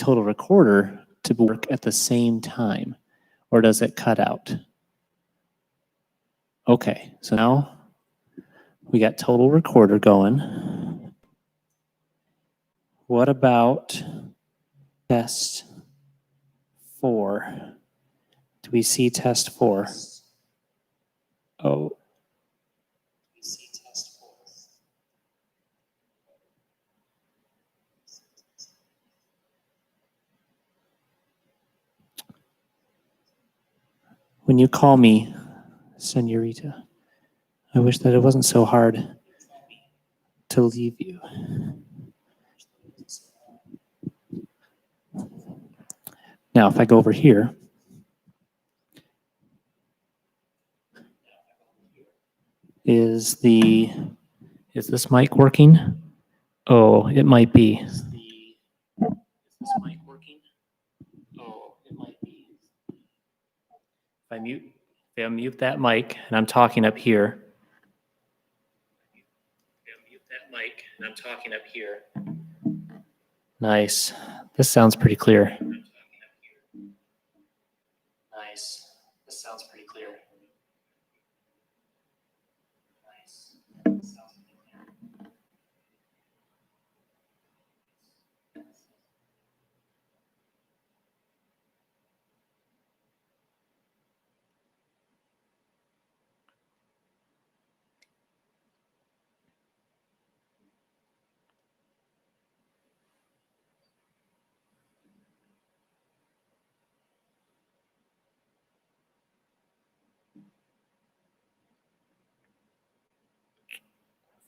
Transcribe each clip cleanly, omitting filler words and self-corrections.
total recorder to work at the same time, or does it cut out? Okay, so now we got total recorder going. What about test 4? Do we see test 4? Oh. We see test 4. When you call me, Senorita, I wish that it wasn't so hard to leave you. Now, if I go over here, is this mic working? Oh, it might be. Is this mic working? Oh, it might be. If I mute that mic and I'm talking up here. Nice. This sounds pretty clear. Nice. This sounds pretty clear. Nice. This sounds pretty clear.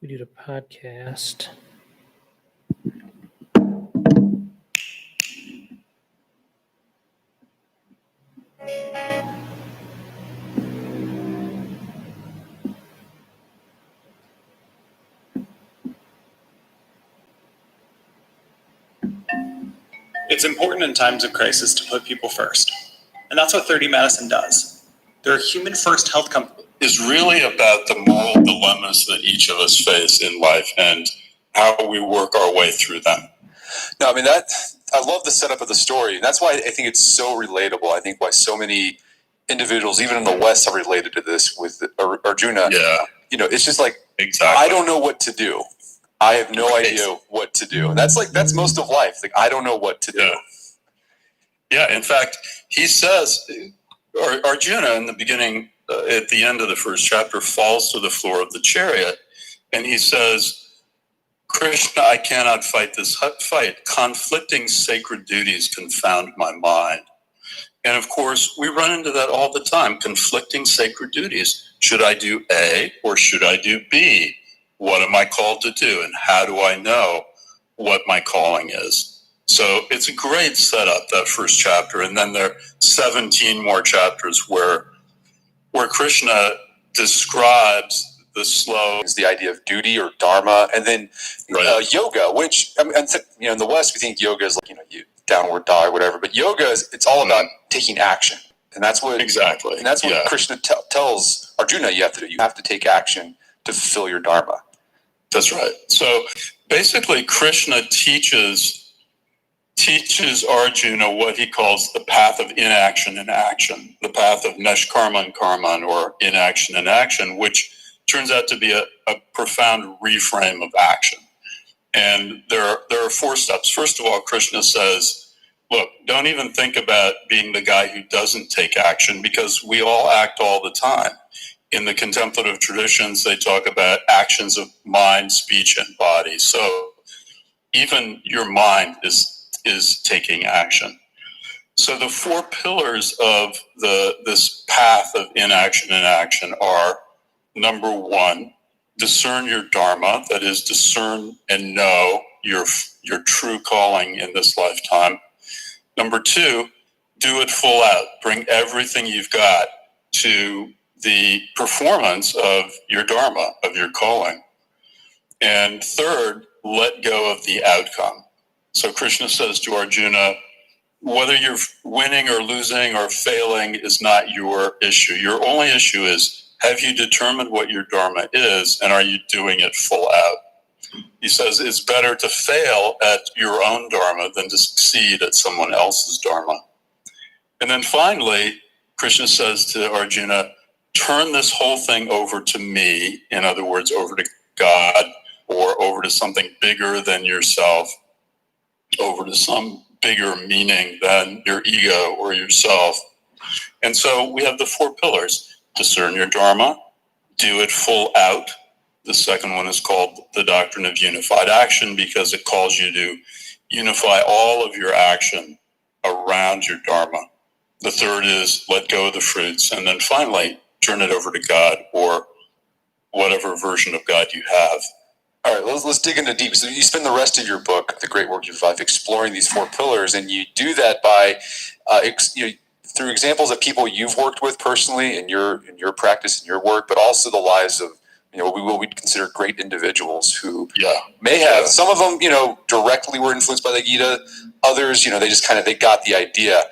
We did a podcast. It's important in times of crisis to put people first. And that's what 30 Madison does. They're a human-first health company. Is really about the moral dilemmas that each of us face in life and how we work our way through them. No, I mean, I love the setup of the story. That's why I think it's so relatable. I think why so many individuals, even in the West, have related to this with Arjuna. Yeah. You know, it's just like, exactly. I don't know what to do. I have no idea what to do. And that's most of life. Like, I don't know what to do. Yeah, in fact, he says, Arjuna in the beginning, at the end of the first chapter, falls to the floor of the chariot. And he says, Krishna, I cannot fight this fight. Conflicting sacred duties confound my mind. And of course, we run into that all the time, conflicting sacred duties. Should I do A or should I do B? What am I called to do? And how do I know what my calling is? So it's a great setup, that first chapter. And then there are 17 more chapters where Krishna describes the slow. Is the idea of duty or dharma, and then yoga, which in the West we think yoga is like you downward dog, whatever. But yoga it's all about taking action, and that's what what Krishna tells Arjuna you have to do. You have to take action to fulfill your dharma. That's right. So basically, Krishna teaches Arjuna what he calls the path of inaction and action, the path of neshkarman karman, or inaction and action, which turns out to be a profound reframe of action. And there are 4 steps. First of all, Krishna says, look, don't even think about being the guy who doesn't take action, because we all act all the time. In the contemplative traditions, they talk about actions of mind, speech, and body. So even your mind is taking action. So the 4 pillars of this path of inaction and action are, number 1, discern your dharma, that is, discern and know your true calling in this lifetime. Number 2, do it full out. Bring everything you've got to the performance of your dharma, of your calling. And 3rd, let go of the outcome. So Krishna says to Arjuna, whether you're winning or losing or failing is not your issue. Your only issue is, have you determined what your dharma is, and are you doing it full out? He says it's better to fail at your own dharma than to succeed at someone else's dharma. And then finally, Krishna says to Arjuna, turn this whole thing over to me, in other words, over to God, or over to something bigger than yourself, over to some bigger meaning than your ego or yourself. And so we have the four pillars: discern your dharma, do it full out. The second one is called the doctrine of unified action because it calls you to unify all of your action around your dharma. The third is let go of the fruits. And then finally, turn it over to God or whatever version of God you have. All right, let's dig into deep. So you spend the rest of your book, The Great Work of Life, exploring these four pillars, and you do that by through examples of people you've worked with personally in your practice and your work, but also the lives of what we'd consider great individuals who may have some of them directly were influenced by the Gita. Others, they just they got the idea.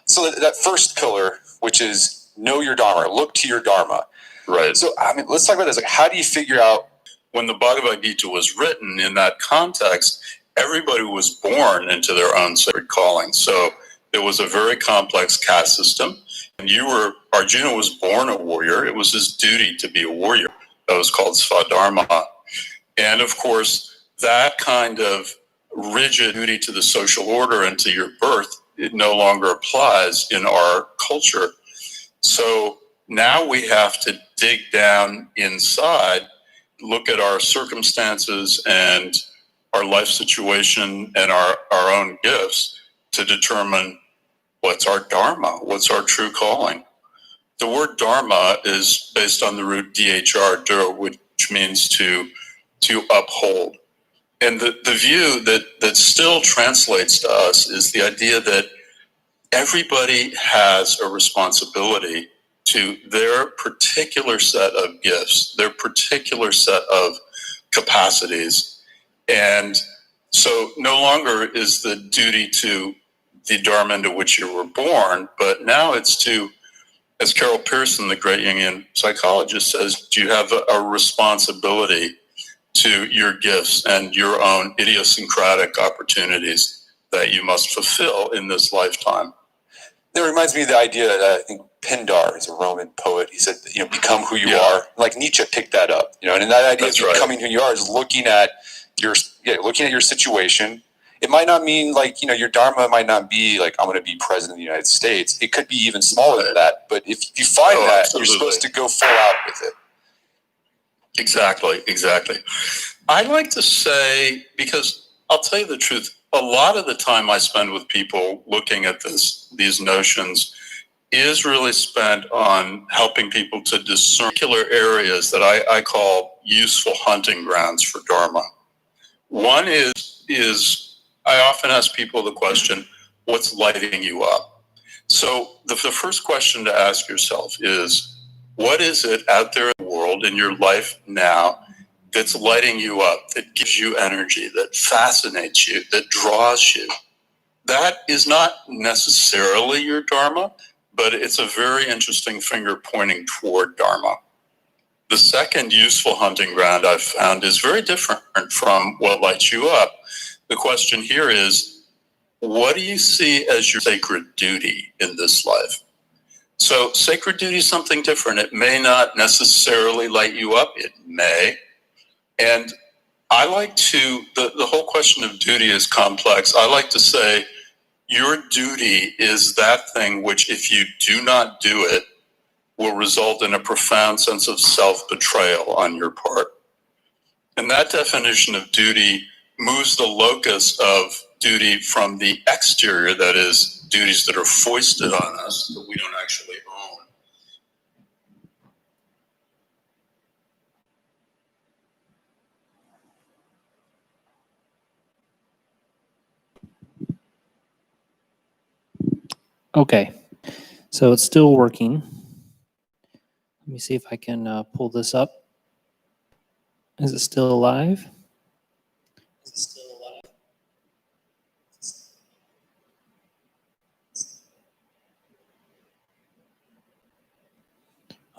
So that first pillar, which is know your dharma, look to your dharma. Right. So let's talk about this. Like, how do you figure out? When the Bhagavad Gita was written in that context, everybody was born into their own sacred calling. So it was a very complex caste system. And Arjuna was born a warrior. It was his duty to be a warrior. That was called Svadharma. And of course, that kind of rigid duty to the social order and to your birth, it no longer applies in our culture. So now we have to dig down inside, look at our circumstances and our life situation and our own gifts to determine what's our dharma, what's our true calling. The word dharma is based on the root dhr, which means to uphold. And the view that still translates to us is the idea that everybody has a responsibility to their particular set of gifts, their particular set of capacities. And so no longer is the duty to the dharma into which you were born, but now it's to, as Carol Pearson, the great Jungian psychologist, says, you have a responsibility to your gifts and your own idiosyncratic opportunities that you must fulfill in this lifetime. That reminds me of the idea that I think Pindar is a Roman poet. He said, become who you are. Like Nietzsche picked that up, and that idea of becoming who you are is looking at your situation. It might not mean your dharma might not be like, I'm going to be president of the United States. It could be even smaller than that. But if you find that, absolutely, you're supposed to go full out with it. Exactly. I like to say, because I'll tell you the truth, a lot of the time I spend with people looking at these notions is really spent on helping people to discern particular areas that I call useful hunting grounds for dharma. One is I often ask people the question, what's lighting you up? So the first question to ask yourself is, what is it out there in the world, in your life now, that's lighting you up, that gives you energy, that fascinates you, that draws you? That is not necessarily your dharma, but it's a very interesting finger pointing toward dharma. The second useful hunting ground I've found is very different from what lights you up. The question here is, what do you see as your sacred duty in this life? So sacred duty is something different. It may not necessarily light you up. It may. And I like to, the whole question of duty is complex. I like to say your duty is that thing which, if you do not do it, will result in a profound sense of self-betrayal on your part. And that definition of duty moves the locus of duty from the exterior, that is, duties that are foisted on us that we don't actually own. Okay, so it's still working. Let me see if I can pull this up. Is it still alive?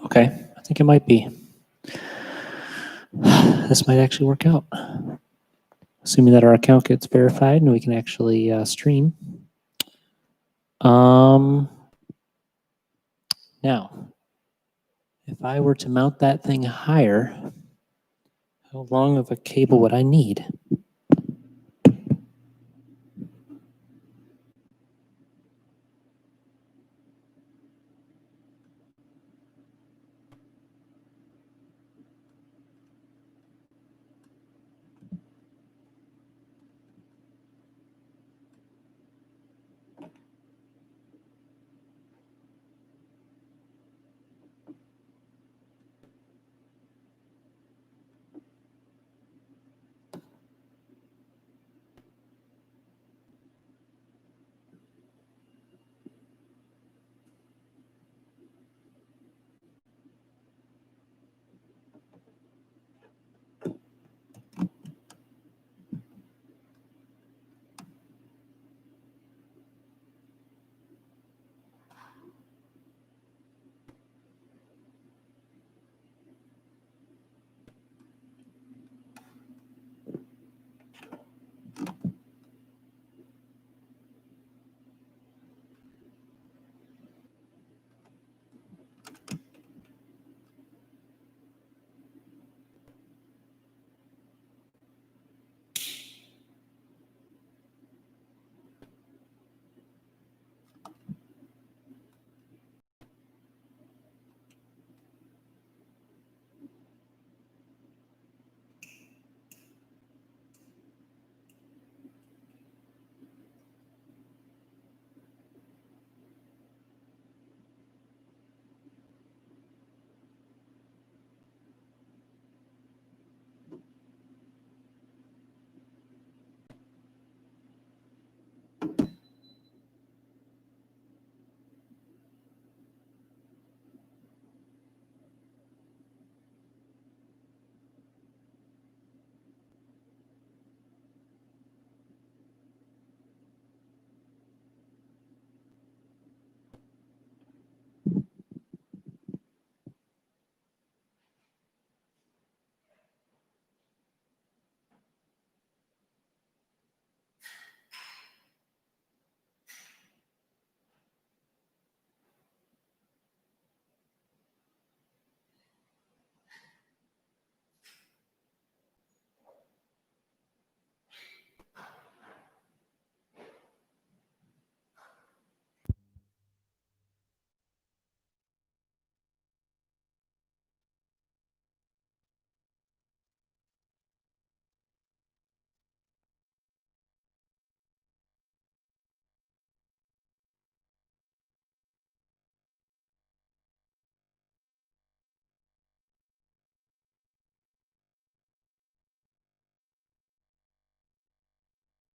Okay, I think it might be. This might actually work out. assuming that our account gets verified and we can actually stream. Now, if I were to mount that thing higher, how long of a cable would I need?